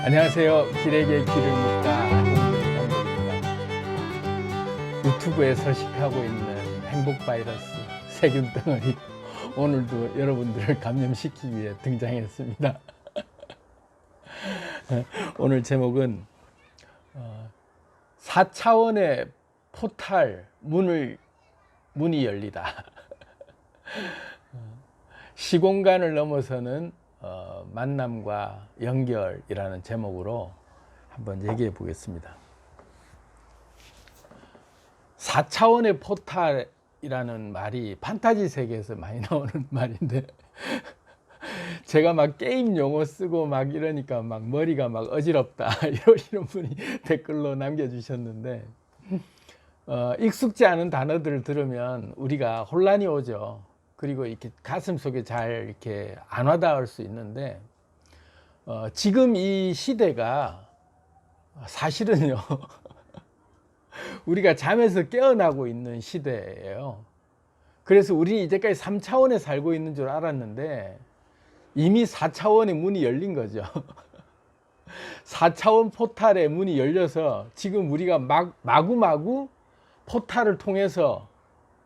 안녕하세요. 길에게 길을 묻다 한동준 감독입니다. 유튜브에 서식하고 있는 행복 바이러스 세균 덩어리, 오늘도 여러분들을 감염시키기 위해 등장했습니다. 오늘 제목은 4차원의 포탈 문이 열리다. 시공간을 넘어서는 만남과 연결이라는 제목으로 한번 얘기해 보겠습니다. 4차원의 포탈이라는 말이 판타지 세계에서 많이 나오는 말인데 제가 막 게임 용어 쓰고 막 이러니까 막 머리가 막 어지럽다 이러시는 분이 댓글로 남겨주셨는데, 익숙지 않은 단어들을 들으면 우리가 혼란이 오죠. 그리고 이렇게 가슴 속에 잘 이렇게 안 와닿을 수 있는데, 지금 이 시대가 사실은요 우리가 잠에서 깨어나고 있는 시대예요. 그래서 우리는 이제까지 3차원에 살고 있는 줄 알았는데 이미 4차원의 문이 열린 거죠. 4차원 포탈의 문이 열려서 지금 우리가 마구마구 포탈을 통해서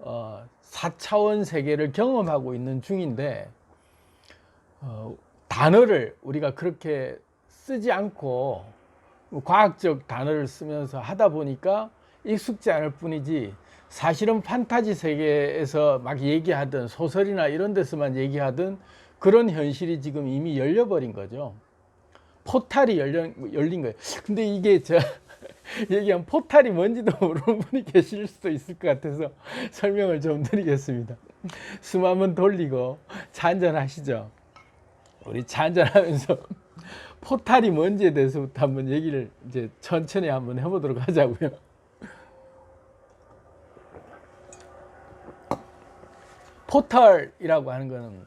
4차원 세계를 경험하고 있는 중인데, 단어를 우리가 그렇게 쓰지 않고 과학적 단어를 쓰면서 하다 보니까 익숙지 않을 뿐이지, 사실은 판타지 세계에서 막 얘기하던 소설이나 이런 데서만 얘기하던 그런 현실이 지금 이미 열려버린 거죠. 포탈이 열린 거예요. 근데 이게 제가 얘기한 포탈이 뭔지도 모르는 분이 계실 수도 있을 것 같아서 설명을 좀 드리겠습니다. 숨 한번 돌리고 차 한잔 하시죠. 우리 차 한잔 하면서 포탈이 뭔지에 대해서부터 한번 얘기를 이제 천천히 한번 해보도록 하자고요. 포털이라고 하는 거는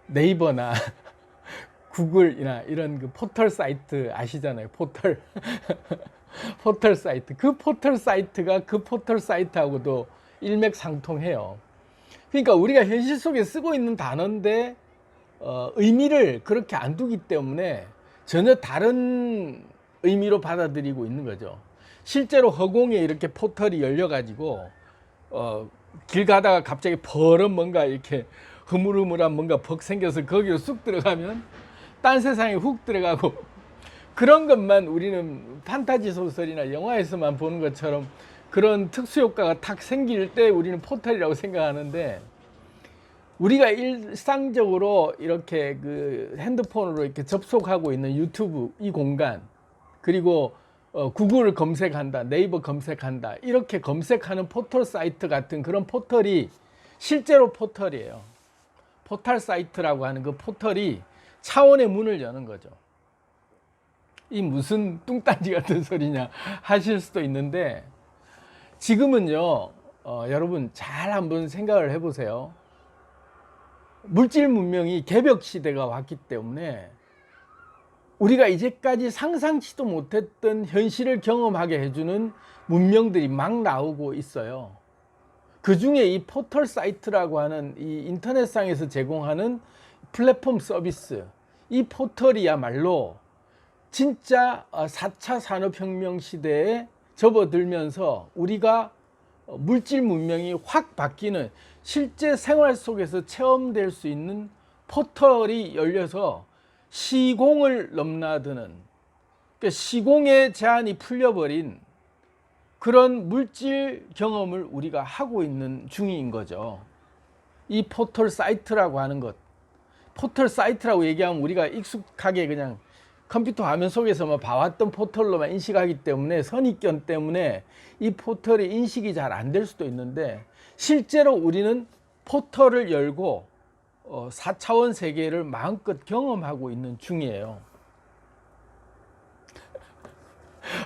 네이버나 구글이나 이런 그 포털 사이트 아시잖아요. 포털 포털 사이트, 그 포털 사이트가 그 포털 사이트하고도 일맥상통해요. 그러니까 우리가 현실 속에 쓰고 있는 단어인데 의미를 그렇게 안 두기 때문에 전혀 다른 의미로 받아들이고 있는 거죠. 실제로 허공에 이렇게 포털이 열려 가지고 길 가다가 갑자기 버럭 뭔가 이렇게 흐물흐물한 뭔가 벅 생겨서 거기로 쑥 들어가면 딴 세상에 훅 들어가고, 그런 것만 우리는 판타지 소설이나 영화에서만 보는 것처럼 그런 특수효과가 탁 생길 때 우리는 포털이라고 생각하는데, 우리가 일상적으로 이렇게 그 핸드폰으로 이렇게 접속하고 있는 유튜브 이 공간, 그리고 구글을 검색한다, 네이버 검색한다, 이렇게 검색하는 포털 사이트 같은 그런 포털이 실제로 포털이에요. 포털 사이트라고 하는 그 포털이 차원의 문을 여는 거죠. 이 무슨 뚱딴지 같은 소리냐 하실 수도 있는데, 지금은요 여러분 잘 한번 생각을 해보세요. 물질 문명이 개벽 시대가 왔기 때문에 우리가 이제까지 상상치도 못했던 현실을 경험하게 해주는 문명들이 막 나오고 있어요. 그 중에 이 포털 사이트라고 하는 이 인터넷상에서 제공하는 플랫폼 서비스, 이 포털이야말로 진짜 4차 산업혁명 시대에 접어들면서 우리가 물질 문명이 확 바뀌는, 실제 생활 속에서 체험될 수 있는 포털이 열려서 시공을 넘나드는, 그러니까 시공의 제한이 풀려버린 그런 물질 경험을 우리가 하고 있는 중인 거죠. 이 포털 사이트라고 하는 것, 포털 사이트라고 얘기하면 우리가 익숙하게 그냥 컴퓨터 화면 속에서만 봐왔던 포털로만 인식하기 때문에, 선입견 때문에 이 포털이 인식이 잘 안 될 수도 있는데, 실제로 우리는 포털을 열고 4차원 세계를 마음껏 경험하고 있는 중이에요.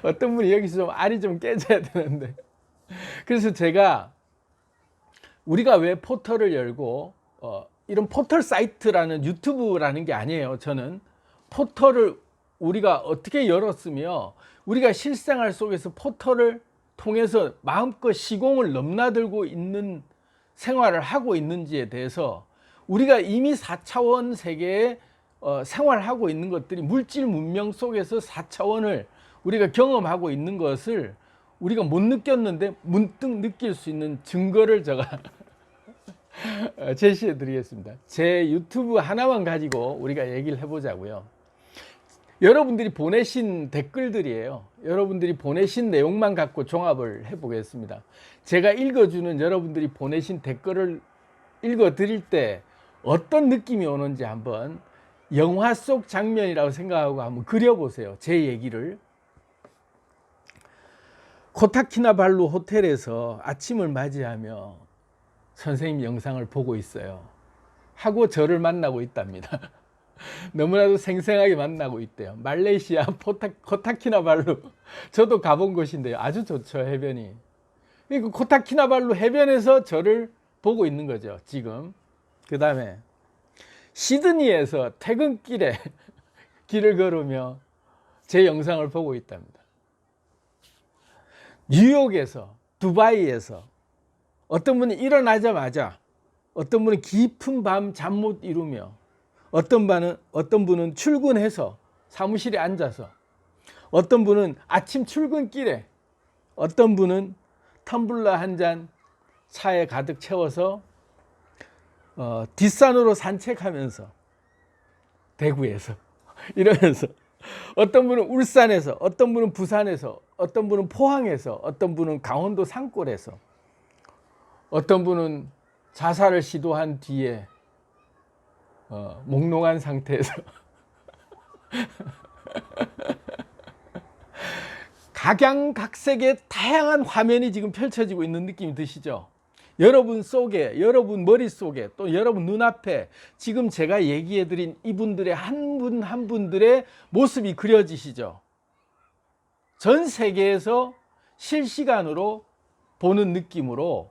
어떤 분이 여기서 좀 알이 좀 깨져야 되는데, 그래서 제가 우리가 왜 포털을 열고 이런 포털 사이트라는 유튜브라는 게 아니에요. 저는 포털을 우리가 어떻게 열었으며 우리가 실생활 속에서 포털을 통해서 마음껏 시공을 넘나들고 있는 생활을 하고 있는지에 대해서 우리가 이미 4차원 세계에 생활하고 있는 것들이 물질 문명 속에서 4차원을 우리가 경험하고 있는 것을 우리가 못 느꼈는데 문득 느낄 수 있는 증거를 제가 제시해 드리겠습니다. 제 유튜브 하나만 가지고 우리가 얘기를 해보자고요. 여러분들이 보내신 댓글들이에요. 여러분들이 보내신 내용만 갖고 종합을 해보겠습니다. 제가 읽어주는 여러분들이 보내신 댓글을 읽어드릴 때 어떤 느낌이 오는지 한번 영화 속 장면이라고 생각하고 한번 그려보세요. 제 얘기를. 코타키나발루 호텔에서 아침을 맞이하며 선생님 영상을 보고 있어요. 하고 저를 만나고 있답니다. 너무나도 생생하게 만나고 있대요. 말레이시아 코타키나발루. 저도 가본 곳인데요. 아주 좋죠, 해변이. 그 코타키나발루 해변에서 저를 보고 있는 거죠, 지금. 그 다음에 시드니에서 퇴근길에 길을 걸으며 제 영상을 보고 있답니다. 뉴욕에서, 두바이에서 어떤 분이 일어나자마자 어떤 분은 깊은 밤 잠 못 이루며 어떤 분은 출근해서 사무실에 앉아서 어떤 분은 아침 출근길에 어떤 분은 텀블러 한 잔 차에 가득 채워서 뒷산으로 산책하면서 대구에서 이러면서 어떤 분은 울산에서 어떤 분은 부산에서 어떤 분은 포항에서 어떤 분은 강원도 산골에서 어떤 분은 자살을 시도한 뒤에 몽롱한 상태에서 각양각색의 다양한 화면이 지금 펼쳐지고 있는 느낌이 드시죠? 여러분 속에, 여러분 머릿속에, 또 여러분 눈앞에 지금 제가 얘기해드린 이분들의 한 분 한 분들의 모습이 그려지시죠? 전 세계에서 실시간으로 보는 느낌으로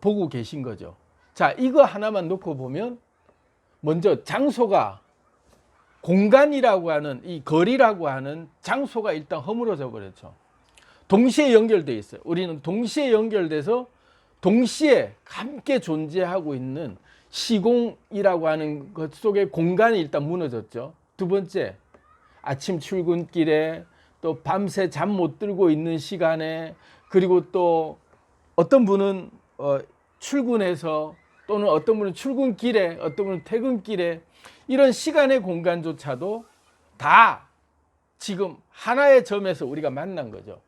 보고 계신 거죠. 자, 이거 하나만 놓고 보면 먼저 장소가, 공간이라고 하는 이 거리라고 하는 장소가 일단 허물어져 버렸죠. 동시에 연결되어 있어요. 우리는 동시에 연결돼서 동시에 함께 존재하고 있는 시공이라고 하는 것 속에 공간이 일단 무너졌죠. 두 번째, 아침 출근길에 또 밤새 잠 못 들고 있는 시간에, 그리고 또 어떤 분은 출근해서, 또는 어떤 분은 출근길에, 어떤 분은 퇴근길에, 이런 시간의 공간조차도 다 지금 하나의 점에서 우리가 만난 거죠.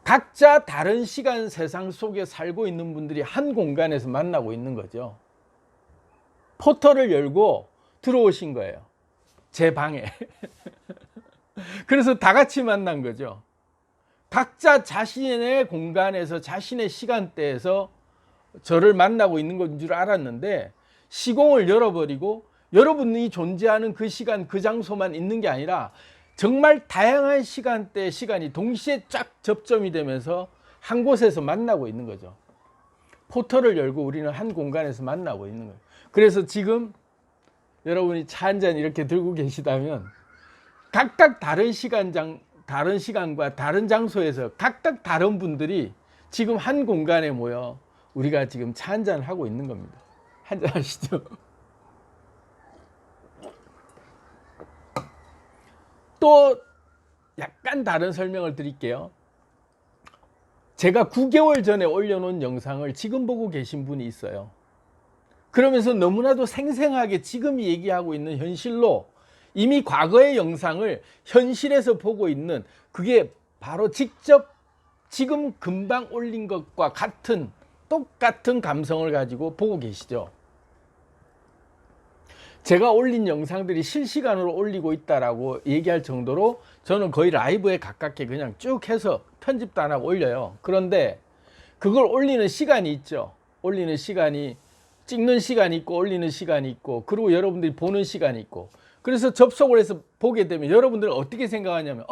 각자 다른 시간 세상 속에 살고 있는 분들이 한 공간에서 만나고 있는 거죠. 포털을 열고 들어오신 거예요, 제 방에. 그래서 다 같이 만난 거죠. 각자 자신의 공간에서, 자신의 시간대에서 저를 만나고 있는 건 줄 알았는데, 시공을 열어버리고 여러분이 존재하는 그 시간, 그 장소만 있는 게 아니라 정말 다양한 시간대, 시간이 동시에 쫙 접점이 되면서 한 곳에서 만나고 있는 거죠. 포털을 열고 우리는 한 공간에서 만나고 있는 거예요. 그래서 지금 여러분이 차 한 잔 이렇게 들고 계시다면 각각 다른 시간과 다른 장소에서 각각 다른 분들이 지금 한 공간에 모여 우리가 지금 차 한 잔 하고 있는 겁니다. 한 잔 하시죠. 또 약간 다른 설명을 드릴게요. 제가 9개월 전에 올려놓은 영상을 지금 보고 계신 분이 있어요. 그러면서 너무나도 생생하게 지금 얘기하고 있는 현실로 이미 과거의 영상을 현실에서 보고 있는, 그게 바로 직접 지금 금방 올린 것과 같은, 똑같은 감성을 가지고 보고 계시죠. 제가 올린 영상들이 실시간으로 올리고 있다라고 얘기할 정도로 저는 거의 라이브에 가깝게 그냥 쭉 해서 편집도 안 하고 올려요. 그런데 그걸 올리는 시간이 있죠. 올리는 시간이, 찍는 시간이 있고 올리는 시간이 있고, 그리고 여러분들이 보는 시간이 있고, 그래서 접속을 해서 보게 되면 여러분들은 어떻게 생각하냐면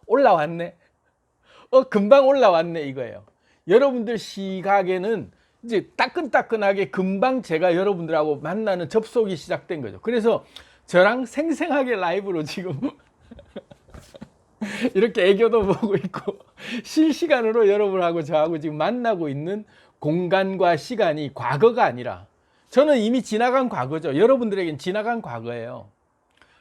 올라왔네, 금방 올라왔네, 이거예요. 여러분들 시각에는 이제 따끈따끈하게 금방 제가 여러분들하고 만나는 접속이 시작된 거죠. 그래서 저랑 생생하게 라이브로 지금 이렇게 애교도 보고 있고 실시간으로 여러분하고 저하고 지금 만나고 있는 공간과 시간이 과거가 아니라 저는 이미 지나간 과거죠. 여러분들에겐 지나간 과거예요.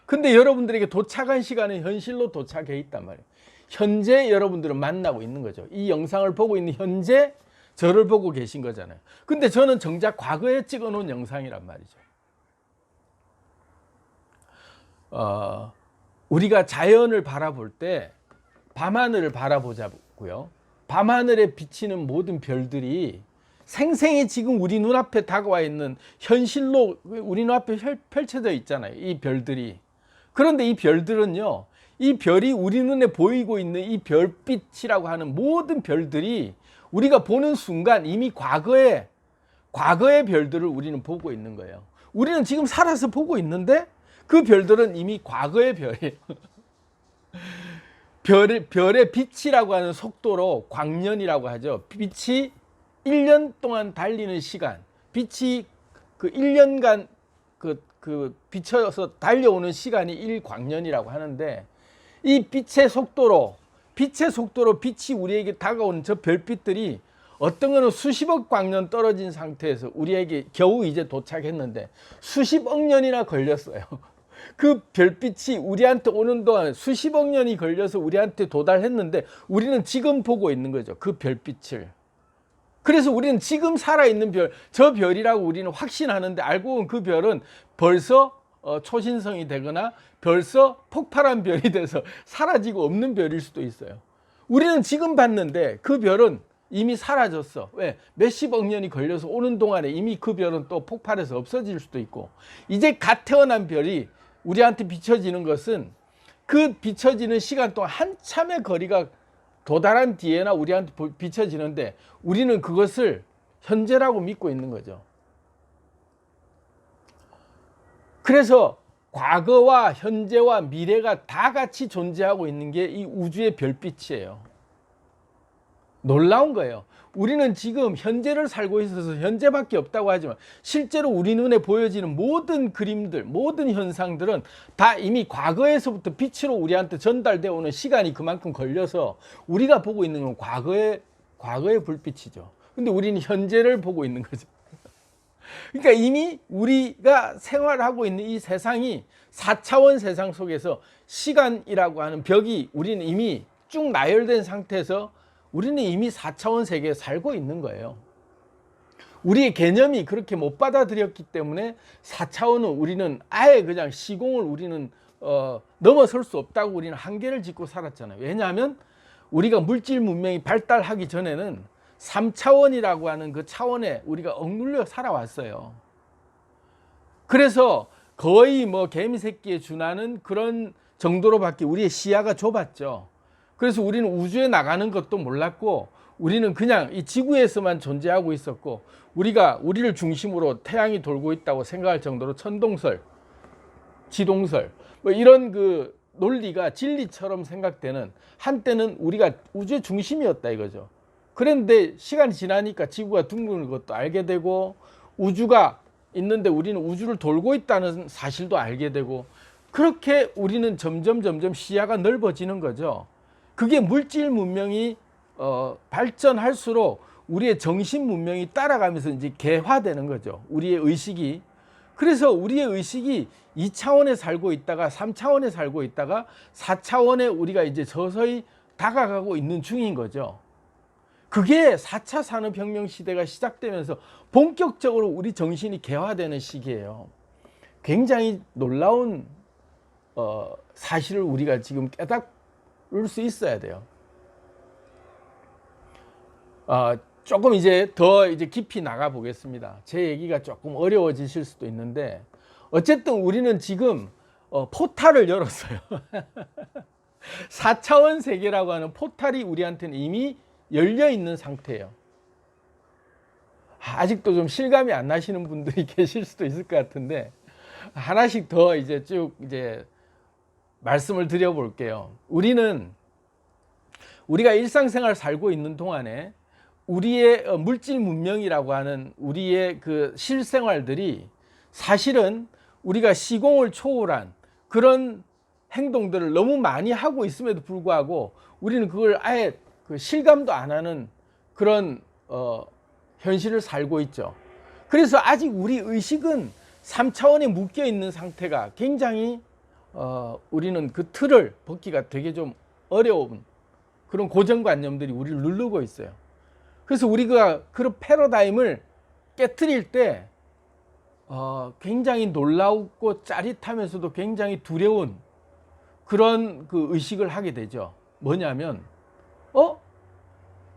근데 여러분들에게 도착한 시간은 현실로 도착해 있단 말이에요. 현재 여러분들은 만나고 있는 거죠. 이 영상을 보고 있는 현재 저를 보고 계신 거잖아요. 근데 저는 정작 과거에 찍어 놓은 영상이란 말이죠. 우리가 자연을 바라볼 때 밤하늘을 바라보자고요. 밤하늘에 비치는 모든 별들이 생생히 지금 우리 눈앞에 다가와 있는 현실로 우리 눈앞에 펼쳐져 있잖아요. 이 별들이. 그런데 이 별들은요, 이 별이 우리 눈에 보이고 있는 이 별빛이라고 하는 모든 별들이 우리가 보는 순간 이미 과거의 별들을 우리는 보고 있는 거예요. 우리는 지금 살아서 보고 있는데 그 별들은 이미 과거의 별이에요. 별의 빛이라고 하는 속도로 광년이라고 하죠. 빛이 1년 동안 달리는 시간, 빛이 그 1년간 비춰서 달려오는 시간이 1광년이라고 하는데, 이 빛의 속도로 빛이 우리에게 다가오는 저 별빛들이 어떤 거는 수십억 광년 떨어진 상태에서 우리에게 겨우 이제 도착했는데 수십억 년이나 걸렸어요. 그 별빛이 우리한테 오는 동안 수십억 년이 걸려서 우리한테 도달했는데 우리는 지금 보고 있는 거죠. 그 별빛을. 그래서 우리는 지금 살아있는 별, 저 별이라고 우리는 확신하는데 알고 보면 그 별은 벌써 초신성이 되거나 벌써 폭발한 별이 돼서 사라지고 없는 별일 수도 있어요. 우리는 지금 봤는데 그 별은 이미 사라졌어. 왜? 몇십억 년이 걸려서 오는 동안에 이미 그 별은 또 폭발해서 없어질 수도 있고, 이제 갓 태어난 별이 우리한테 비춰지는 것은 그 비춰지는 시간 동안 한참의 거리가 도달한 뒤에나 우리한테 비춰지는데 우리는 그것을 현재라고 믿고 있는 거죠. 그래서 과거와 현재와 미래가 다 같이 존재하고 있는 게 이 우주의 별빛이에요. 놀라운 거예요. 우리는 지금 현재를 살고 있어서 현재밖에 없다고 하지만 실제로 우리 눈에 보여지는 모든 그림들, 모든 현상들은 다 이미 과거에서부터 빛으로 우리한테 전달되어 오는 시간이 그만큼 걸려서 우리가 보고 있는 건 과거의 불빛이죠. 근데 우리는 현재를 보고 있는 거죠. 그러니까 이미 우리가 생활하고 있는 이 세상이 4차원 세상 속에서 시간이라고 하는 벽이 우리는 이미 쭉 나열된 상태에서 우리는 이미 4차원 세계에 살고 있는 거예요. 우리의 개념이 그렇게 못 받아들였기 때문에 4차원은 우리는 아예 그냥 시공을 우리는 넘어설 수 없다고 우리는 한계를 짓고 살았잖아요. 왜냐하면 우리가 물질 문명이 발달하기 전에는 3차원이라고 하는 그 차원에 우리가 억눌려 살아왔어요. 그래서 거의 뭐 개미 새끼에 준하는 그런 정도로밖에 우리의 시야가 좁았죠. 그래서 우리는 우주에 나가는 것도 몰랐고 우리는 그냥 이 지구에서만 존재하고 있었고 우리를 중심으로 태양이 돌고 있다고 생각할 정도로 천동설, 지동설 뭐 이런 그 논리가 진리처럼 생각되는, 한때는 우리가 우주의 중심이었다 이거죠. 그런데 시간이 지나니까 지구가 둥근 것도 알게 되고 우주가 있는데 우리는 우주를 돌고 있다는 사실도 알게 되고, 그렇게 우리는 점점 시야가 넓어지는 거죠. 그게 물질 문명이 발전할수록 우리의 정신 문명이 따라가면서 이제 개화되는 거죠. 우리의 의식이. 그래서 우리의 의식이 2차원에 살고 있다가 3차원에 살고 있다가 4차원에 우리가 이제 서서히 다가가고 있는 중인 거죠. 그게 4차 산업혁명 시대가 시작되면서 본격적으로 우리 정신이 개화되는 시기예요. 굉장히 놀라운 사실을 우리가 지금 깨달을 수 있어야 돼요. 조금 이제 더 깊이 나가 보겠습니다. 제 얘기가 조금 어려워지실 수도 있는데 어쨌든 우리는 지금 포탈을 열었어요. 4차원 세계라고 하는 포탈이 우리한테는 이미 열려 있는 상태예요. 아직도 좀 실감이 안 나시는 분들이 계실 수도 있을 것 같은데 하나씩 더 이제 쭉 말씀을 드려 볼게요. 우리가 일상생활 살고 있는 동안에 우리의 물질 문명이라고 하는 우리의 그 실생활들이 사실은 우리가 시공을 초월한 그런 행동들을 너무 많이 하고 있음에도 불구하고 우리는 그걸 아예 그 실감도 안 하는 그런 현실을 살고 있죠. 그래서 아직 우리 의식은 3차원에 묶여 있는 상태가 굉장히 우리는 그 틀을 벗기가 되게 좀 어려운 그런 고정관념들이 우리를 누르고 있어요. 그래서 우리가 그런 패러다임을 깨트릴 때 굉장히 놀라웠고 짜릿하면서도 굉장히 두려운 그런 그 의식을 하게 되죠. 뭐냐면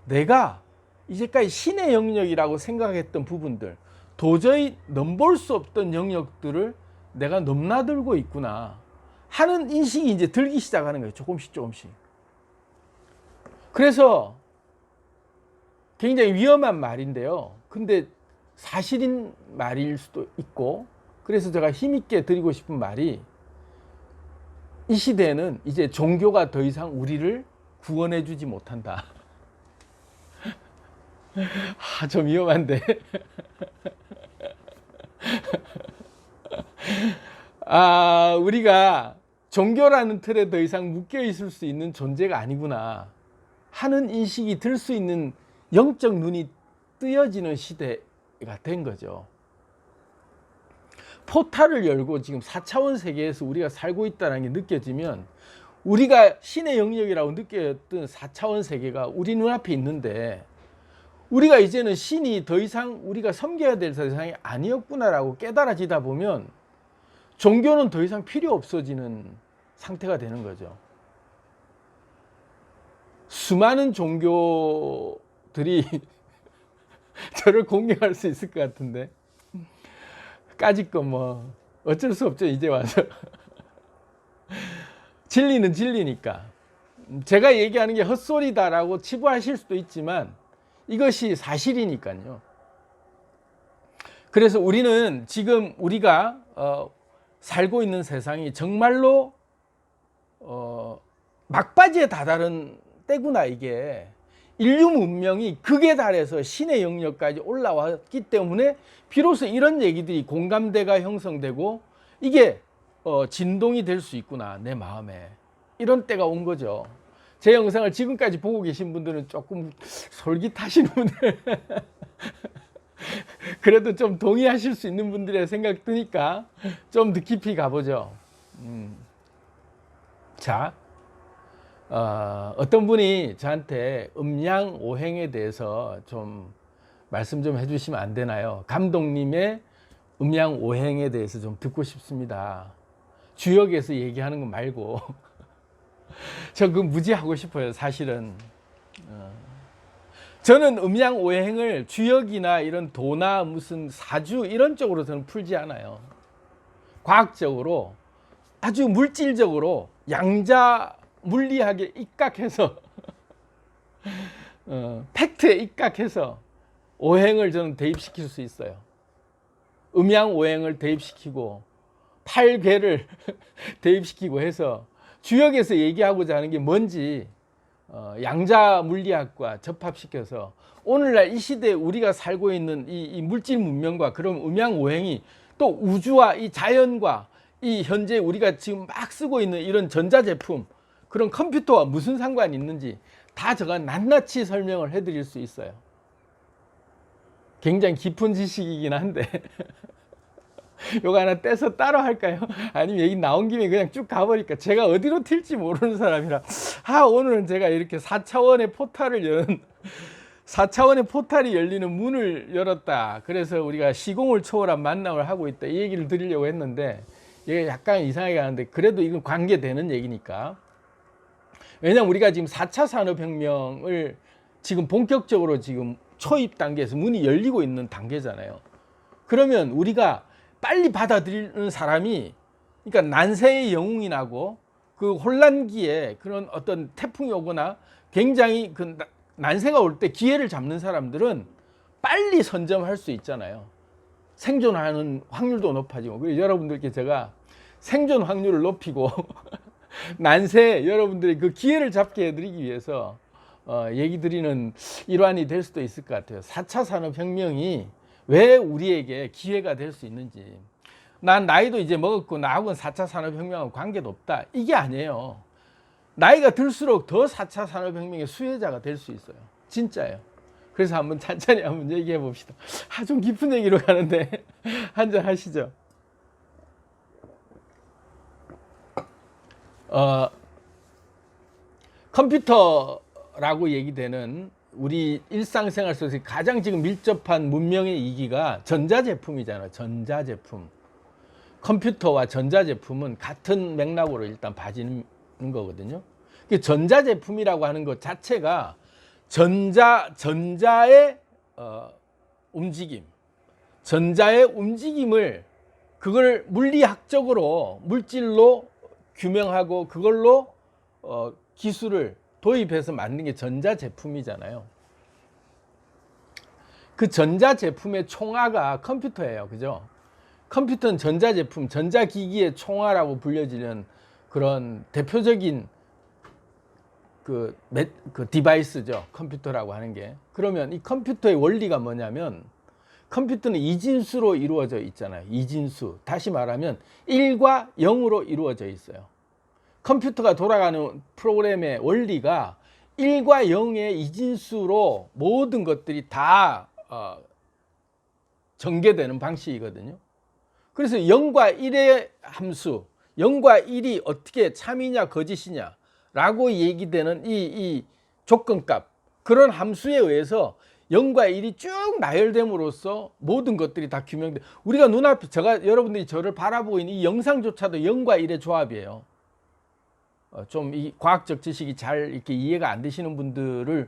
내가 이제까지 신의 영역이라고 생각했던 부분들, 도저히 넘볼 수 없던 영역들을 내가 넘나들고 있구나 하는 인식이 이제 들기 시작하는 거예요. 조금씩 조금씩. 그래서 굉장히 위험한 말인데요. 근데 사실인 말일 수도 있고, 그래서 제가 힘있게 드리고 싶은 말이, 이 시대에는 이제 종교가 더 이상 우리를 구원해 주지 못한다. 좀 위험한데. 우리가 종교라는 틀에 더 이상 묶여 있을 수 있는 존재가 아니구나 하는 인식이 들 수 있는 영적 눈이 뜨여지는 시대가 된 거죠. 포탈을 열고 지금 4차원 세계에서 우리가 살고 있다는 게 느껴지면, 우리가 신의 영역이라고 느꼈던 4차원 세계가 우리 눈앞에 있는데, 우리가 이제는 신이 더 이상 우리가 섬겨야 될 세상이 아니었구나라고 깨달아지다 보면 종교는 더 이상 필요 없어지는 상태가 되는 거죠. 수많은 종교들이 저를 공격할 수 있을 것 같은데, 까짓 거 뭐 어쩔 수 없죠. 이제 와서 진리는 진리니까. 제가 얘기하는 게 헛소리다라고 치부하실 수도 있지만 이것이 사실이니까요. 그래서 우리는 지금 우리가 살고 있는 세상이 정말로 막바지에 다다른 때구나. 이게 인류 문명이 극에 달해서 신의 영역까지 올라왔기 때문에 비로소 이런 얘기들이 공감대가 형성되고 이게 진동이 될 수 있구나, 내 마음에. 이런 때가 온 거죠. 제 영상을 지금까지 보고 계신 분들은 조금 솔깃하시는 분들 그래도 좀 동의하실 수 있는 분들의 생각 드니까 좀 더 깊이 가보죠. 자, 어떤 분이 저한테 음양오행에 대해서 좀 말씀 좀 해주시면 안 되나요? 감독님의 음양오행에 대해서 좀 듣고 싶습니다. 주역에서 얘기하는 거 말고. 저 그거 무지하고 싶어요, 사실은. 저는 음양오행을 주역이나 이런 도나 무슨 사주 이런 쪽으로 저는 풀지 않아요. 과학적으로 아주 물질적으로 양자 물리학에 입각해서 팩트에 입각해서 오행을 저는 대입시킬 수 있어요. 음양오행을 대입시키고 8괴를 대입시키고 해서 주역에서 얘기하고자 하는 게 뭔지 양자 물리학과 접합시켜서 오늘날 이 시대에 우리가 살고 있는 이 물질 문명과 그런 음양오행이 또 우주와 이 자연과 이 현재 우리가 지금 막 쓰고 있는 이런 전자제품, 그런 컴퓨터와 무슨 상관이 있는지 다 제가 낱낱이 설명을 해드릴 수 있어요. 굉장히 깊은 지식이긴 한데 요거 하나 떼서 따로 할까요? 아니면 여기 나온 김에 그냥 쭉 가버릴까? 제가 어디로 튈지 모르는 사람이라 오늘은 제가 이렇게 4차원의 포탈을 연 4차원의 포탈이 열리는 문을 열었다. 그래서 우리가 시공을 초월한 만남을 하고 있다. 이 얘기를 드리려고 했는데 이게 약간 이상하게 가는데 그래도 이건 관계되는 얘기니까. 왜냐면 우리가 지금 4차 산업혁명을 지금 본격적으로 지금 초입 단계에서 문이 열리고 있는 단계잖아요. 그러면 우리가 빨리 받아들이는 사람이, 그러니까 난세의 영웅이 나고 그 혼란기에 그런 어떤 태풍이 오거나 굉장히 그 난세가 올 때 기회를 잡는 사람들은 빨리 선점할 수 있잖아요. 생존하는 확률도 높아지고. 그래서 여러분들께 제가 생존 확률을 높이고 난세 여러분들이 그 기회를 잡게 해드리기 위해서 얘기 드리는 일환이 될 수도 있을 것 같아요. 4차 산업혁명이 왜 우리에게 기회가 될 수 있는지. 난 나이도 이제 먹었고 나하고는 4차 산업혁명하고 관계도 없다. 이게 아니에요. 나이가 들수록 더 4차 산업혁명의 수혜자가 될 수 있어요. 진짜예요. 그래서 한번 천천히 한번 얘기해 봅시다. 좀 깊은 얘기로 가는데 한잔 하시죠. 컴퓨터라고 얘기되는 우리 일상생활 속에서 가장 지금 밀접한 문명의 이기가 전자제품이잖아요. 전자제품. 컴퓨터와 전자제품은 같은 맥락으로 일단 봐지는 거거든요. 전자제품이라고 하는 것 자체가 전자의 움직임, 전자의 움직임을 그걸 물리학적으로 물질로 규명하고 그걸로 기술을 도입해서 만든 게 전자제품이잖아요. 그 전자제품의 총화가 컴퓨터예요. 그죠? 컴퓨터는 전자제품, 전자기기의 총화라고 불려지는 그런 대표적인 그 디바이스죠. 컴퓨터라고 하는 게. 그러면 이 컴퓨터의 원리가 뭐냐면 컴퓨터는 이진수로 이루어져 있잖아요. 이진수. 다시 말하면 1과 0으로 이루어져 있어요. 컴퓨터가 돌아가는 프로그램의 원리가 1과 0의 이진수로 모든 것들이 다 전개되는 방식이거든요. 그래서 0과 1의 함수, 0과 1이 어떻게 참이냐 거짓이냐 라고 얘기되는 이 조건값, 그런 함수에 의해서 0과 1이 쭉 나열됨으로써 모든 것들이 다 규명돼. 우리가 눈앞에 여러분들이 저를 바라보고 있는 이 영상조차도 0과 1의 조합이에요. 좀 이 과학적 지식이 잘 이렇게 이해가 안 되시는 분들을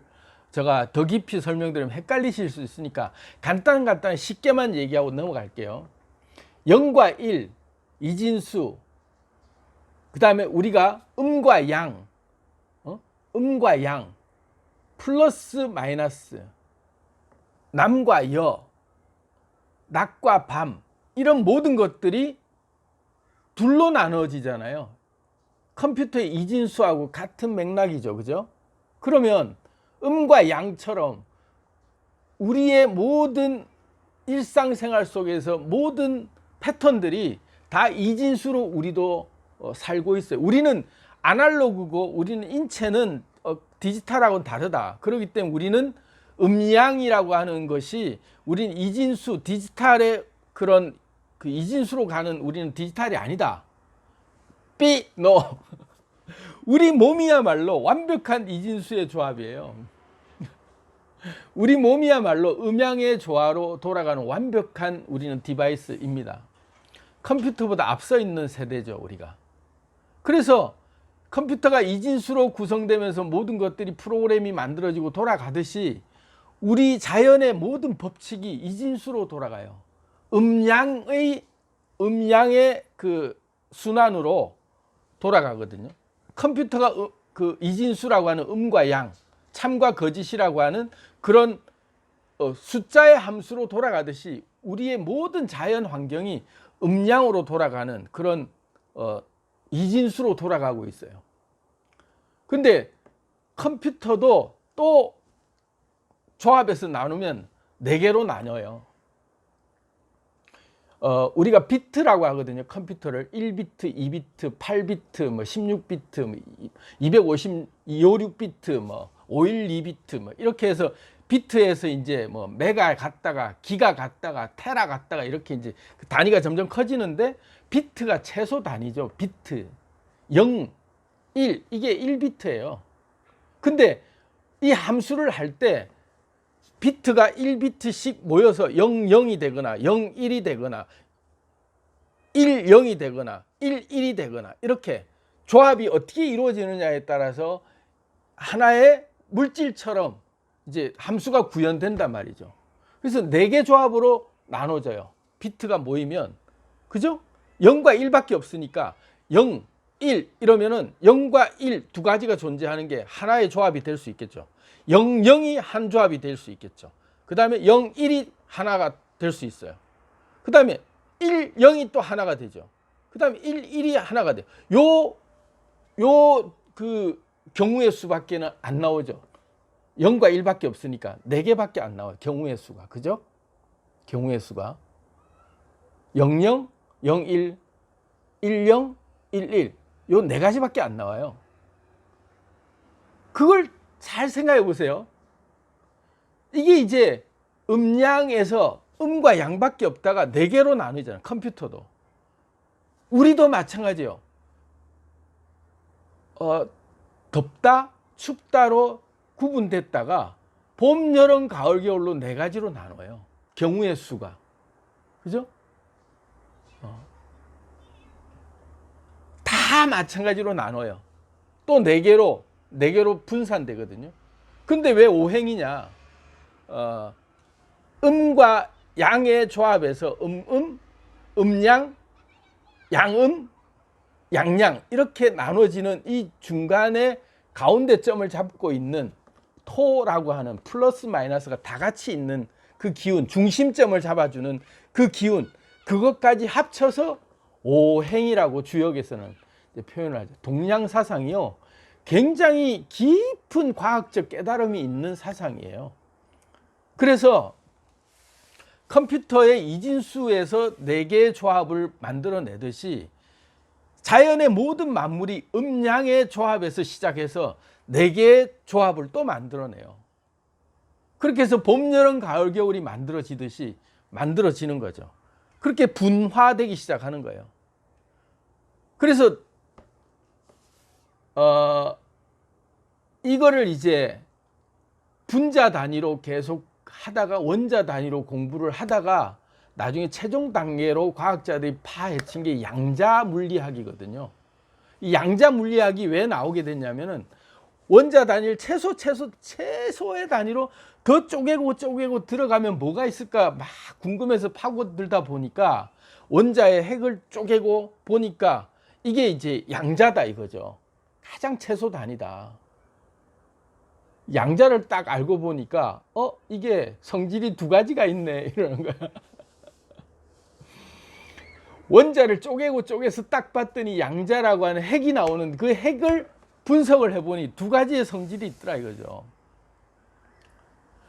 제가 더 깊이 설명드리면 헷갈리실 수 있으니까 간단히 쉽게만 얘기하고 넘어갈게요. 0과 1, 이진수, 그 다음에 우리가 음과 양, 음과 양, 플러스 마이너스, 남과 여, 낮과 밤, 이런 모든 것들이 둘로 나눠지잖아요. 컴퓨터의 이진수하고 같은 맥락이죠. 그죠? 그러면 음과 양처럼 우리의 모든 일상생활 속에서 모든 패턴들이 다 이진수로 우리도 살고 있어요. 우리는 아날로그고 우리는 인체는 디지털하고는 다르다. 그렇기 때문에 우리는 음양이라고 하는 것이 우리는 이진수, 디지털의 그런 그 이진수로 가는 우리는 디지털이 아니다. 우리 몸이야말로 완벽한 이진수의 조합이에요. 우리 몸이야말로 음양의 조화로 돌아가는 완벽한 우리는 디바이스입니다. 컴퓨터보다 앞서 있는 세대죠, 우리가. 그래서 컴퓨터가 이진수로 구성되면서 모든 것들이 프로그램이 만들어지고 돌아가듯이 우리 자연의 모든 법칙이 이진수로 돌아가요. 음양의 그 순환으로 돌아가거든요. 컴퓨터가 그 이진수라고 하는 음과 양, 참과 거짓이라고 하는 그런 숫자의 함수로 돌아가듯이 우리의 모든 자연 환경이 음양으로 돌아가는 그런 이진수로 돌아가고 있어요. 근데 컴퓨터도 또 조합해서 나누면 4개로 나뉘어요. 우리가 비트라고 하거든요. 컴퓨터를 1비트, 2비트, 8비트, 뭐 16비트, 256비트, 뭐 512비트, 뭐 이렇게 해서 비트에서 이제 뭐 메가 갔다가 기가 갔다가 테라 갔다가 이렇게 이제 단위가 점점 커지는데 비트가 최소 단위죠. 비트 0, 1 이게 1비트예요. 근데 이 함수를 할 때 비트가 1비트씩 모여서 0, 0이 되거나 0, 1이 되거나 1, 0이 되거나 1, 1이 되거나 이렇게 조합이 어떻게 이루어지느냐에 따라서 하나의 물질처럼 이제 함수가 구현된단 말이죠. 그래서 4개 조합으로 나눠져요. 비트가 모이면. 그죠? 0과 1밖에 없으니까 0, 1 이러면은 0과 1 두 가지가 존재하는 게 하나의 조합이 될 수 있겠죠. 0, 0이 한 조합이 될 수 있겠죠. 그 다음에 0, 1이 하나가 될 수 있어요. 그 다음에 1, 0이 또 하나가 되죠. 그 다음에 1, 1이 하나가 돼요. 그 경우의 수밖에는 안 나오죠. 0과 1밖에 없으니까 4개밖에 안 나와요. 경우의 수가. 그죠? 경우의 수가. 00, 01, 10, 11. 요 4가지밖에 안 나와요. 그걸 잘 생각해 보세요. 이게 이제 음양에서 음과 양밖에 없다가 네 개로 나누잖아요. 컴퓨터도. 우리도 마찬가지예요. 덥다, 춥다로 구분됐다가 봄, 여름, 가을, 겨울로 네 가지로 나눠요. 경우의 수가. 그죠? 다 마찬가지로 나눠요. 또 네 개로 분산되거든요. 근데 왜 오행이냐? 음과 양의 조합에서 음양, 양음, 양양 이렇게 나눠지는 이 중간에 가운데 점을 잡고 있는 토라고 하는 플러스 마이너스가 다 같이 있는 그 기운, 중심점을 잡아주는 그 기운, 그것까지 합쳐서 오행이라고 주역에서는 표현을 하죠. 동양 사상이요, 굉장히 깊은 과학적 깨달음이 있는 사상이에요. 그래서 컴퓨터의 이진수에서 네 개의 조합을 만들어내듯이 자연의 모든 만물이 음양의 조합에서 시작해서 네 개의 조합을 또 만들어내요. 그렇게 해서 봄, 여름, 가을, 겨울이 만들어지듯이 만들어지는 거죠. 그렇게 분화되기 시작하는 거예요. 그래서 이거를 이제 분자 단위로 계속 하다가 원자 단위로 공부를 하다가 나중에 최종 단계로 과학자들이 파헤친 게 양자 물리학이거든요. 이 양자 물리학이 왜 나오게 됐냐면은 원자 단위를 최소의 단위로 더 쪼개고 들어가면 뭐가 있을까 막 궁금해서 파고들다 보니까 원자의 핵을 쪼개고 보니까 이게 이제 양자다 이거죠. 가장 최소 단위다. 양자를 딱 알고 보니까 이게 성질이 두 가지가 있네 이러는 거야. 원자를 쪼개서 딱 봤더니 양자라고 하는 핵이 나오는 그 핵을 분석을 해보니 두 가지의 성질이 있더라 이거죠.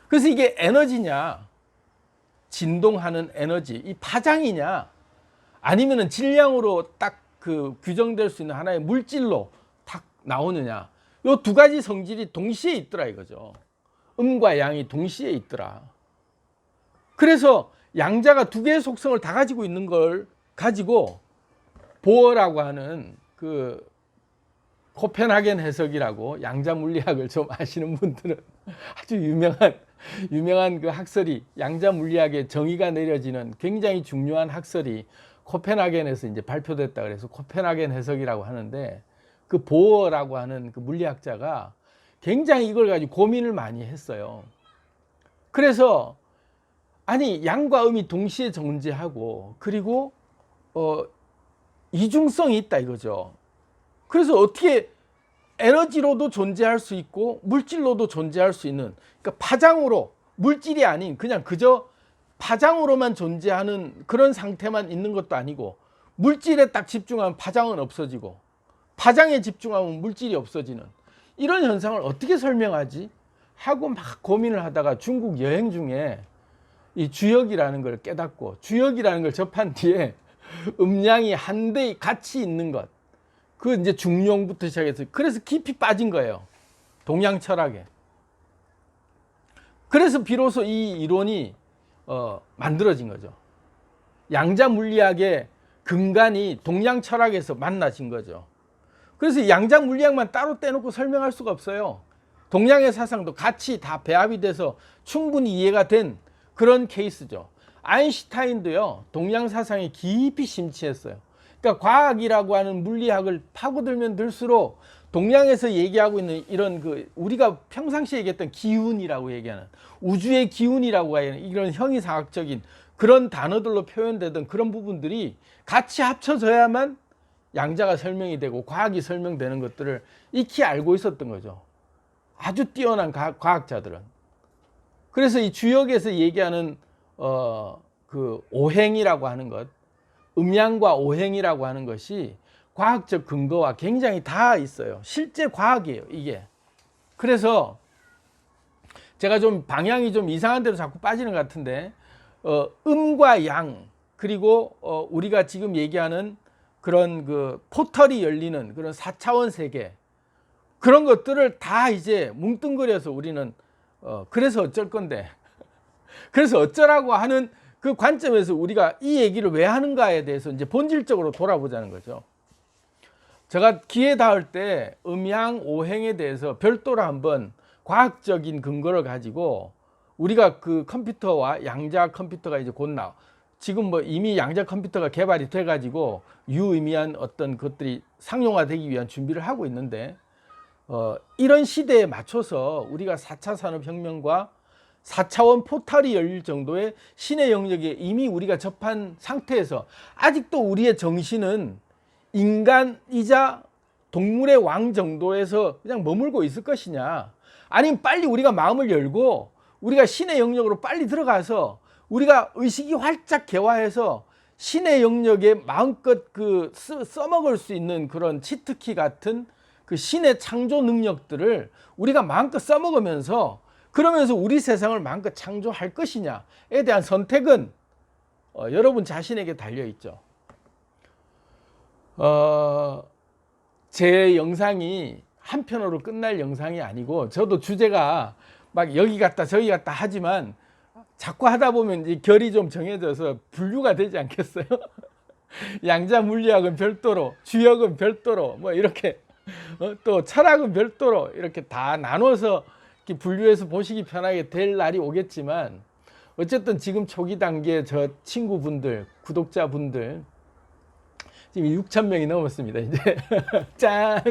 그래서 이게 에너지냐, 진동하는 에너지, 이 파장이냐, 아니면은 질량으로 딱 그 규정될 수 있는 하나의 물질로 딱 나오느냐, 요 두 가지 성질이 동시에 있더라 이거죠. 음과 양이 동시에 있더라. 그래서 양자가 두 개의 속성을 다 가지고 있는 걸 가지고 보어라고 하는 그 코펜하겐 해석이라고 양자 물리학을 좀 아시는 분들은 아주 유명한 그 학설이, 양자 물리학의 정의가 내려지는 굉장히 중요한 학설이 코펜하겐에서 이제 발표됐다 그래서 코펜하겐 해석이라고 하는데, 그 보어라고 하는 그 물리학자가 굉장히 이걸 가지고 고민을 많이 했어요. 그래서 아니 양과 음이 동시에 존재하고 그리고 이중성이 있다 이거죠. 그래서 어떻게 에너지로도 존재할 수 있고 물질로도 존재할 수 있는, 그러니까 파장으로, 물질이 아닌 그냥 그저 파장으로만 존재하는 그런 상태만 있는 것도 아니고, 물질에 딱 집중하면 파장은 없어지고 파장에 집중하면 물질이 없어지는 이런 현상을 어떻게 설명하지 하고 막 고민을 하다가 중국 여행 중에 이 주역이라는 걸 깨닫고, 주역이라는 걸 접한 뒤에 음양이 한데 같이 있는 것, 그 이제 중용부터 시작해서 그래서 깊이 빠진 거예요, 동양 철학에. 그래서 비로소 이 이론이 만들어진 거죠. 양자 물리학의 근간이 동양 철학에서 만나진 거죠. 그래서 양자 물리학만 따로 떼놓고 설명할 수가 없어요. 동양의 사상도 같이 다 배합이 돼서 충분히 이해가 된 그런 케이스죠. 아인슈타인도요, 동양 사상에 깊이 심취했어요. 그러니까 과학이라고 하는 물리학을 파고들면 들수록 동양에서 얘기하고 있는 이런 그 우리가 평상시에 얘기했던 기운이라고 얘기하는, 우주의 기운이라고 하는 이런 형이상학적인 그런 단어들로 표현되던 그런 부분들이 같이 합쳐져야만 양자가 설명이 되고 과학이 설명되는 것들을 익히 알고 있었던 거죠, 아주 뛰어난 과학자들은. 그래서 이 주역에서 얘기하는 그 오행이라고 하는 것, 음양과 오행이라고 하는 것이 과학적 근거와 굉장히 다 있어요. 실제 과학이에요, 이게. 그래서 제가 좀 방향이 좀 이상한 데로 자꾸 빠지는 것 같은데, 음과 양, 그리고 우리가 지금 얘기하는 그런 그 포털이 열리는 그런 4차원 세계, 그런 것들을 다 이제 뭉뚱그려서 우리는 그래서 어쩔 건데. 그래서 어쩌라고 하는 그 관점에서 우리가 이 얘기를 왜 하는가에 대해서 이제 본질적으로 돌아보자는 거죠. 제가 기회 닿을 때 음양 오행에 대해서 별도로 한번 과학적인 근거를 가지고 우리가 그 컴퓨터와 양자 컴퓨터가 이제 곧 지금 뭐 이미 양자 컴퓨터가 개발이 돼 가지고 유의미한 어떤 것들이 상용화되기 위한 준비를 하고 있는데 이런 시대에 맞춰서 우리가 4차 산업혁명과 4차원 포탈이 열릴 정도의 신의 영역에 이미 우리가 접한 상태에서 아직도 우리의 정신은 인간이자 동물의 왕 정도에서 그냥 머물고 있을 것이냐, 아니면 빨리 우리가 마음을 열고 우리가 신의 영역으로 빨리 들어가서 우리가 의식이 활짝 개화해서 신의 영역에 마음껏 써먹을 수 있는 그런 치트키 같은 그 신의 창조 능력들을 우리가 마음껏 써먹으면서 그러면서 우리 세상을 마음껏 창조할 것이냐에 대한 선택은 여러분 자신에게 달려있죠. 제 영상이 한편으로 끝날 영상이 아니고, 저도 주제가 막 여기 갔다 저기 갔다 하지만 자꾸 하다 보면 이제 결이 좀 정해져서 분류가 되지 않겠어요? 양자 물리학은 별도로, 주역은 별도로, 뭐 이렇게 또 철학은 별도로 이렇게 다 나눠서 이렇게 분류해서 보시기 편하게 될 날이 오겠지만, 어쨌든 지금 초기 단계에 저 친구분들, 구독자분들 지금 6,000명이 넘었습니다. 이제 짠.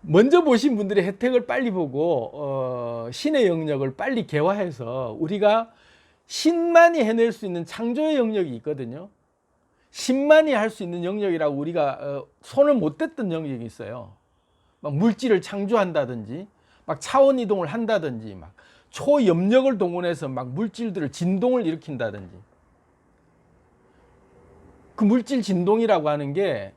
먼저 보신 분들의 혜택을 빨리 보고 신의 영역을 빨리 개화해서 우리가 신만이 해낼 수 있는 창조의 영역이 있거든요. 신만이 할 수 있는 영역이라고 우리가 손을 못 댔던 영역이 있어요. 막 물질을 창조한다든지, 막 차원 이동을 한다든지, 막 초염력을 동원해서 막 물질들을 진동을 일으킨다든지. 그 물질 진동이라고 하는 게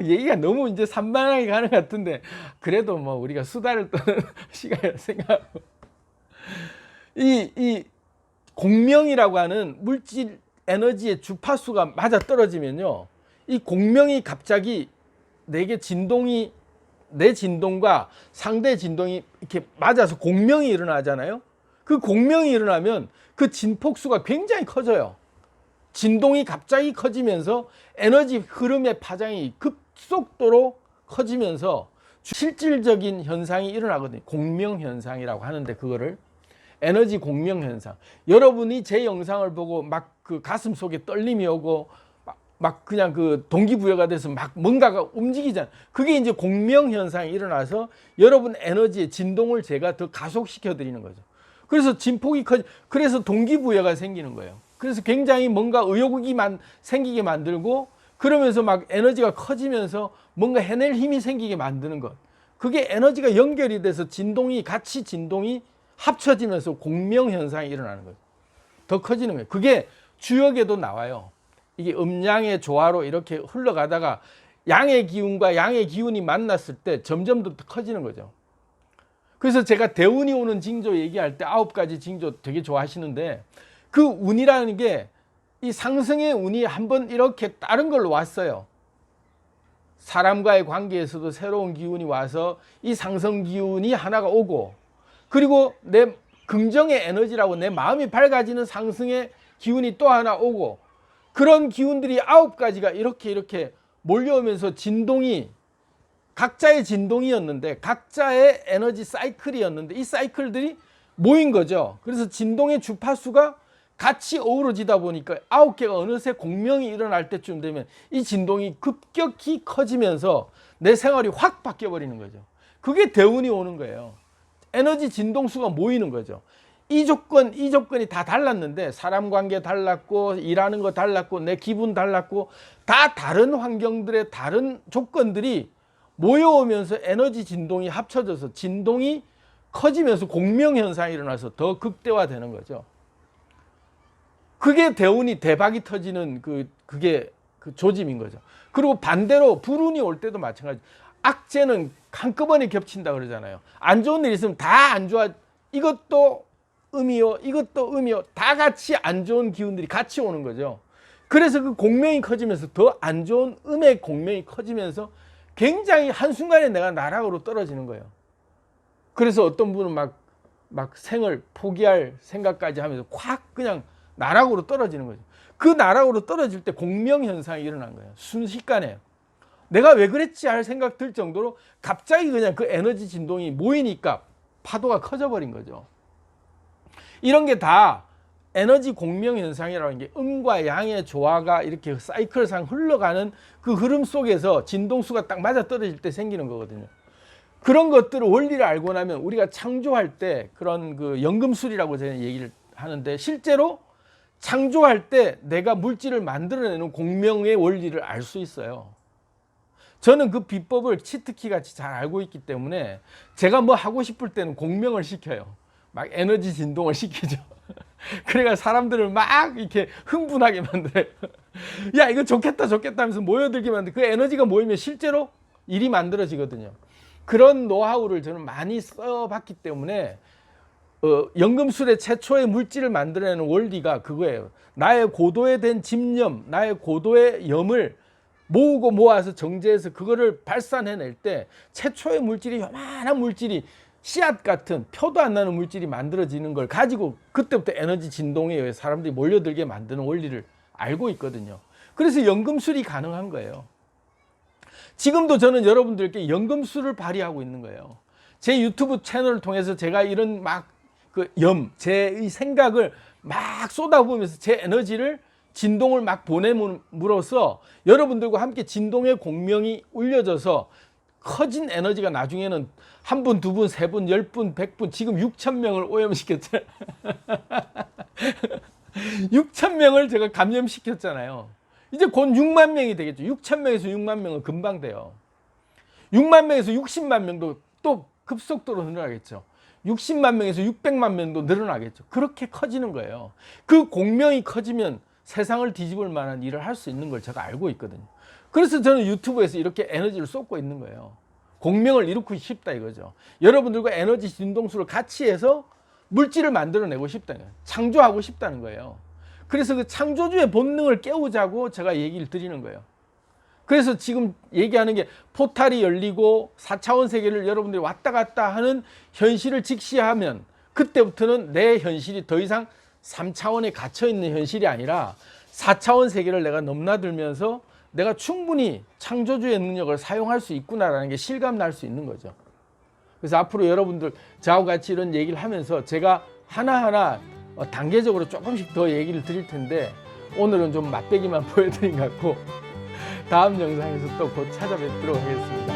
얘기가 너무 이제 산만하게 가는 것 같은데, 그래도 뭐 우리가 수다를 떠는 시간이라 생각하고, 이 공명이라고 하는 물질 에너지의 주파수가 맞아 떨어지면요, 이 공명이 갑자기 내 진동과 상대 진동이 이렇게 맞아서 공명이 일어나잖아요. 그 공명이 일어나면 그 진폭수가 굉장히 커져요. 진동이 갑자기 커지면서 에너지 흐름의 파장이 급속도로 커지면서 실질적인 현상이 일어나거든요. 공명 현상이라고 하는데, 그거를 에너지 공명 현상. 여러분이 제 영상을 보고 막 그 가슴 속에 떨림이 오고 막 그냥 그 동기부여가 돼서 막 뭔가가 움직이잖아요. 그게 이제 공명 현상이 일어나서 여러분 에너지의 진동을 제가 더 가속시켜 드리는 거죠. 그래서 진폭이 그래서 동기부여가 생기는 거예요. 그래서 굉장히 뭔가 의욕이 생기게 만들고, 그러면서 막 에너지가 커지면서 뭔가 해낼 힘이 생기게 만드는 것. 그게 에너지가 연결이 돼서 진동이 합쳐지면서 공명 현상이 일어나는 거죠. 더 커지는 거예요. 그게 주역에도 나와요. 이게 음양의 조화로 이렇게 흘러가다가 양의 기운과 양의 기운이 만났을 때 점점 더 커지는 거죠. 그래서 제가 대운이 오는 징조 얘기할 때 9가지 징조 되게 좋아하시는데, 그 운이라는 게 이 상승의 운이 한번 이렇게 다른 걸로 왔어요. 사람과의 관계에서도 새로운 기운이 와서 이 상승 기운이 하나가 오고, 그리고 내 긍정의 에너지라고 내 마음이 밝아지는 상승의 기운이 또 하나 오고, 그런 기운들이 9가지가 이렇게 몰려오면서 진동이 각자의 진동이었는데, 각자의 에너지 사이클이었는데, 이 사이클들이 모인 거죠. 그래서 진동의 주파수가 같이 어우러지다 보니까 9개가 어느새 공명이 일어날 때쯤 되면 이 진동이 급격히 커지면서 내 생활이 확 바뀌어 버리는 거죠. 그게 대운이 오는 거예요. 에너지 진동수가 모이는 거죠. 이 조건이 다 달랐는데, 사람 관계 달랐고, 일하는 거 달랐고, 내 기분 달랐고, 다 다른 환경들의 다른 조건들이 모여오면서 에너지 진동이 합쳐져서 진동이 커지면서 공명 현상이 일어나서 더 극대화되는 거죠. 그게 대운이 대박이 터지는 그게 그 조짐인 거죠. 그리고 반대로 불운이 올 때도 마찬가지. 악재는 한꺼번에 겹친다 그러잖아요. 안 좋은 일 있으면 다 안 좋아. 이것도 음이요, 이것도 음이요. 다 같이 안 좋은 기운들이 같이 오는 거죠. 그래서 그 공명이 커지면서 더 안 좋은 음의 공명이 커지면서 굉장히 한순간에 내가 나락으로 떨어지는 거예요. 그래서 어떤 분은 막 생을 포기할 생각까지 하면서 확 그냥 나락으로 떨어지는 거죠. 그 나락으로 떨어질 때 공명현상이 일어난 거예요. 순식간에. 내가 왜 그랬지 할 생각 들 정도로 갑자기 그냥 그 에너지 진동이 모이니까 파도가 커져버린 거죠. 이런 게 다 에너지 공명현상이라는 게 음과 양의 조화가 이렇게 사이클상 흘러가는 그 흐름 속에서 진동수가 딱 맞아떨어질 때 생기는 거거든요. 그런 것들을 원리를 알고 나면 우리가 창조할 때 그런 그 연금술이라고 저는 얘기를 하는데, 실제로 창조할 때 내가 물질을 만들어내는 공명의 원리를 알 수 있어요. 저는 그 비법을 치트키 같이 잘 알고 있기 때문에 제가 뭐 하고 싶을 때는 공명을 시켜요. 막 에너지 진동을 시키죠. 그래가 사람들을 막 이렇게 흥분하게 만들어요. 야, 이거 좋겠다 좋겠다 하면서 모여들게 만들어. 그 에너지가 모이면 실제로 일이 만들어지거든요. 그런 노하우를 저는 많이 써봤기 때문에 연금술의 최초의 물질을 만들어내는 원리가 그거예요. 나의 고도에 된 집념, 나의 고도의 염을 모으고 모아서 정제해서 그거를 발산해낼 때 최초의 물질이, 요만한 물질이, 씨앗 같은 표도 안 나는 물질이 만들어지는 걸 가지고 그때부터 에너지 진동에 의해 사람들이 몰려들게 만드는 원리를 알고 있거든요. 그래서 연금술이 가능한 거예요. 지금도 저는 여러분들께 연금술을 발휘하고 있는 거예요. 제 유튜브 채널을 통해서 제가 이런 제 생각을 막 쏟아부으면서 제 에너지를 진동을 막 보냄으로써 여러분들과 함께 진동의 공명이 울려져서 커진 에너지가 나중에는 한 분, 두 분, 세 분, 10분, 100분, 지금 6,000명을 오염시켰잖아요. 6,000명을 제가 감염시켰잖아요. 이제 곧 6만 명이 되겠죠. 6,000명에서 6만 명은 금방 돼요. 6만 명에서 60만 명도 또 급속도로 늘어나겠죠. 60만 명에서 600만 명도 늘어나겠죠. 그렇게 커지는 거예요. 그 공명이 커지면 세상을 뒤집을 만한 일을 할 수 있는 걸 제가 알고 있거든요. 그래서 저는 유튜브에서 이렇게 에너지를 쏟고 있는 거예요. 공명을 일으키고 싶다 이거죠. 여러분들과 에너지 진동수를 같이 해서 물질을 만들어내고 싶다는 거예요. 창조하고 싶다는 거예요. 그래서 그 창조주의 본능을 깨우자고 제가 얘기를 드리는 거예요. 그래서 지금 얘기하는 게 포탈이 열리고 4차원 세계를 여러분들이 왔다 갔다 하는 현실을 직시하면 그때부터는 내 현실이 더 이상 3차원에 갇혀있는 현실이 아니라 4차원 세계를 내가 넘나들면서 내가 충분히 창조주의 능력을 사용할 수 있구나라는 게 실감 날 수 있는 거죠. 그래서 앞으로 여러분들 저하고 같이 이런 얘기를 하면서 제가 하나하나 단계적으로 조금씩 더 얘기를 드릴 텐데 오늘은 좀 맛배기만 보여드린 것 같고 다음 영상에서 또 곧 찾아뵙도록 하겠습니다.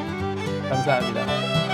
감사합니다.